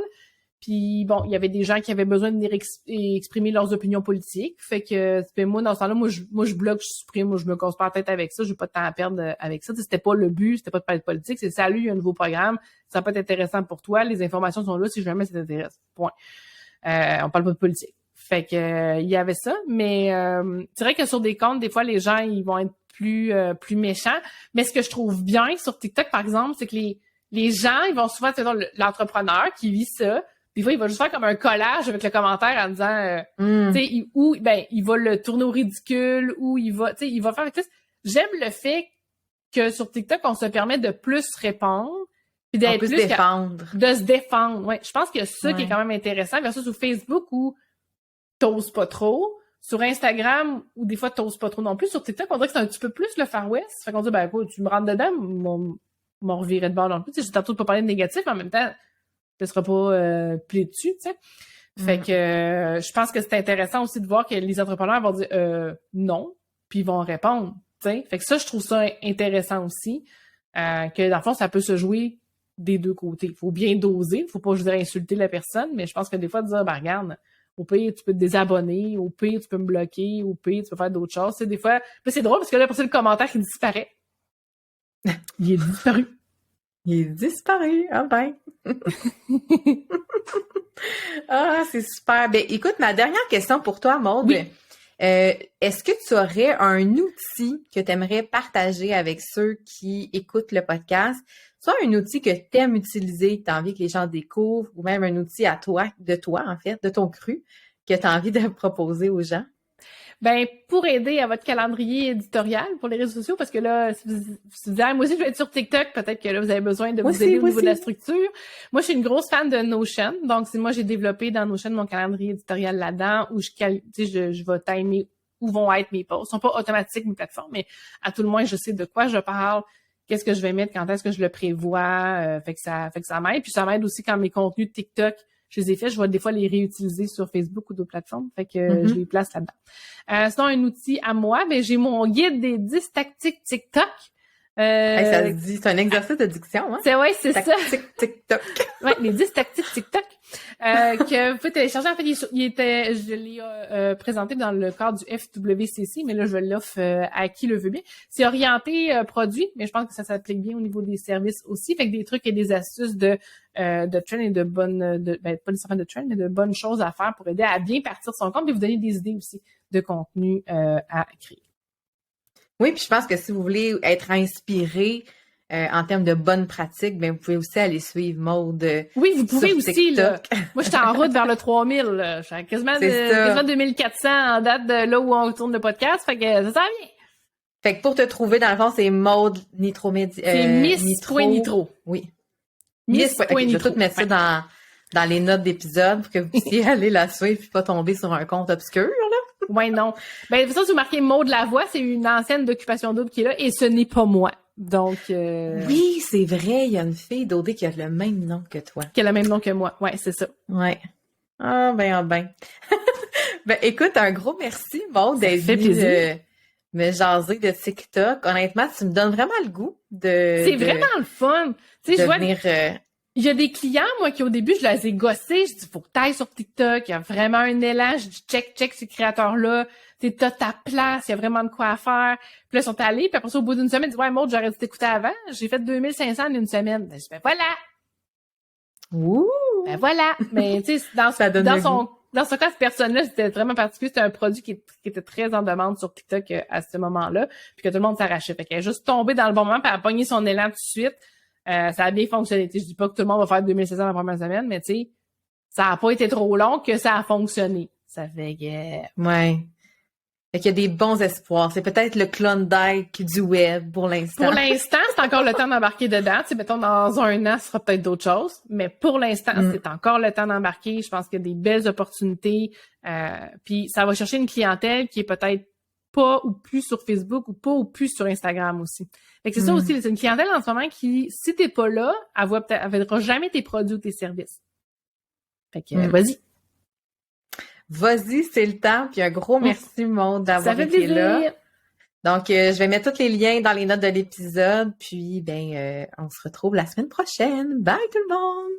Puis bon, il y avait des gens qui avaient besoin de venir exprimer leurs opinions politiques. Fait que moi, dans ce temps-là, moi je bloque, je supprime, moi je me casse pas la tête avec ça, j'ai pas de temps à perdre avec ça. C'était pas le but, c'était pas de parler de politique, c'est salut, il y a un nouveau programme, ça peut être intéressant pour toi, les informations sont là si jamais ça t'intéresse. Point. On parle pas de politique. Fait que il y avait ça, mais c'est vrai que sur des comptes, des fois les gens ils vont être plus méchants. Mais ce que je trouve bien sur TikTok, par exemple, c'est que les gens, ils vont souvent, c'est l'entrepreneur qui vit ça. Des fois, il va juste faire comme un collage avec le commentaire en disant, tu sais, il va le tourner au ridicule, ou il va faire quelque chose. J'aime le fait que sur TikTok, on se permet de plus répondre, puis d'être plus défendre. De se défendre. Ouais, je pense que ça qui est quand même intéressant, versus sur Facebook où t'oses pas trop, sur Instagram où des fois t'oses pas trop non plus. Sur TikTok, on dirait que c'est un petit peu plus le Far West. Fait qu'on dit, écoute, tu me rentres dedans, m'en revirer de bord dans le coup. Tu sais, j'ai tantôt de pas parler de négatif, mais en même temps, ne sera pas plié dessus, tu sais. Fait que je pense que c'est intéressant aussi de voir que les entrepreneurs vont dire non, puis ils vont répondre, tu sais. Fait que ça, je trouve ça intéressant aussi, que dans le fond, ça peut se jouer des deux côtés. Il faut bien doser, faut pas, je dirais, insulter la personne, mais je pense que des fois, dire, regarde, au pire, tu peux te désabonner, au pire, tu peux me bloquer, au pire, tu peux faire d'autres choses. C'est des fois, c'est drôle parce que là, après ça, le commentaire qui disparaît. Il est disparu. Il est disparu. Ah ben. Ah, c'est super. Ben, écoute, ma dernière question pour toi, Maude. Oui. Est-ce que tu aurais un outil que tu aimerais partager avec ceux qui écoutent le podcast? Soit un outil que tu aimes utiliser, que tu as envie que les gens découvrent, ou même un outil de toi, en fait, de ton cru, que tu as envie de proposer aux gens? Ben, pour aider à votre calendrier éditorial pour les réseaux sociaux, parce que là, si vous dites, moi aussi, je vais être sur TikTok, peut-être que là, vous avez besoin de vous aider au niveau de la structure. Moi, je suis une grosse fan de Notion. Donc, moi, j'ai développé dans Notion mon calendrier éditorial là-dedans où je vais timer où vont être mes posts. Ils sont pas automatiques, mes plateformes, mais à tout le moins, je sais de quoi je parle, qu'est-ce que je vais mettre, quand est-ce que je le prévois, fait que ça m'aide. Puis ça m'aide aussi quand mes contenus de TikTok, je les ai faits, je vais des fois les réutiliser sur Facebook ou d'autres plateformes. Fait que je les place là-dedans. Sinon, un outil à moi, j'ai mon guide des 10 tactiques TikTok. Ça se dit, c'est un exercice de diction, hein? C'est ça. Tactique TikTok. Ouais, les 10 tactiques TikTok. Que vous pouvez télécharger. En fait, je l'ai présenté dans le cadre du FWCC, mais là, je l'offre à qui le veut bien. C'est orienté produit, mais je pense que ça s'applique bien au niveau des services aussi. Fait que des trucs et des astuces de trend et de bonnes, pas nécessairement de trend, mais de bonnes choses à faire pour aider à bien partir son compte et vous donner des idées aussi de contenu à créer. Oui, puis je pense que si vous voulez être inspiré en termes de bonnes pratiques, vous pouvez aussi aller suivre Maude. Oui, vous pouvez aussi. Là. Moi, j'étais en route vers le 3000. Là. Je suis quasiment 2400 en date de là où on tourne le podcast. Fait que ça s'en vient. Fait que pour te trouver, dans le fond, c'est Maude Nitromédia. C'est Miss.Nitro. Oui. Miss.Nitro. Je vais tout mettre ça dans les notes d'épisode pour que vous puissiez aller la suivre et pas tomber sur un compte obscur, là. Ouais, non. De toute façon, si vous marquez Maude Lavoie, c'est une ancienne d'Occupation Double qui est là et ce n'est pas moi. Donc, oui, c'est vrai, il y a une fille d'OD qui a le même nom que toi. Qui a le même nom que moi. Ouais, c'est ça. Ouais. Ah, ben. Écoute, un gros merci, Maude, d'être venue me jaser de TikTok. Honnêtement, tu me donnes vraiment le goût de... C'est vraiment le fun. Tu sais, je vois... Il y a des clients, moi, qui au début, je les ai gossés. Je dis, faut que t'ailles sur TikTok. Il y a vraiment un élan. Je dis, check ces créateurs-là. T'as ta place. Il y a vraiment de quoi faire. Puis là, ils sont allés. Puis après ça, au bout d'une semaine, ils disent, ouais, Maude, j'aurais dû t'écouter avant. J'ai fait 2500 en une semaine. Je dis, voilà. Ouh! Voilà. Mais, tu sais, dans ce cas, cette personne-là, c'était vraiment particulier. C'était un produit qui était très en demande sur TikTok à ce moment-là. Puis que tout le monde s'arrachait. Fait qu'elle est juste tombée dans le bon moment. Puis elle a pogné son élan tout de suite. Ça a bien fonctionné. T'sais, je dis pas que tout le monde va faire 2600 la première semaine, mais tu sais, ça a pas été trop long que ça a fonctionné. Ça fait que... Ouais. Fait qu'il y a des bons espoirs. C'est peut-être le Klondike du web pour l'instant. Pour l'instant, c'est encore le temps d'embarquer dedans. Tu sais, mettons, dans un an, ce sera peut-être d'autres choses. Mais pour l'instant, c'est encore le temps d'embarquer. Je pense qu'il y a des belles opportunités. Puis ça va chercher une clientèle qui est peut-être pas ou plus sur Facebook ou pas ou plus sur Instagram aussi. Fait que c'est ça aussi, c'est une clientèle en ce moment qui, si t'es pas là, elle verra jamais tes produits ou tes services. Fait que, vas-y. Vas-y, c'est le temps. Puis un gros merci, Maud, d'avoir été là. Donc, je vais mettre tous les liens dans les notes de l'épisode. Puis, on se retrouve la semaine prochaine. Bye tout le monde!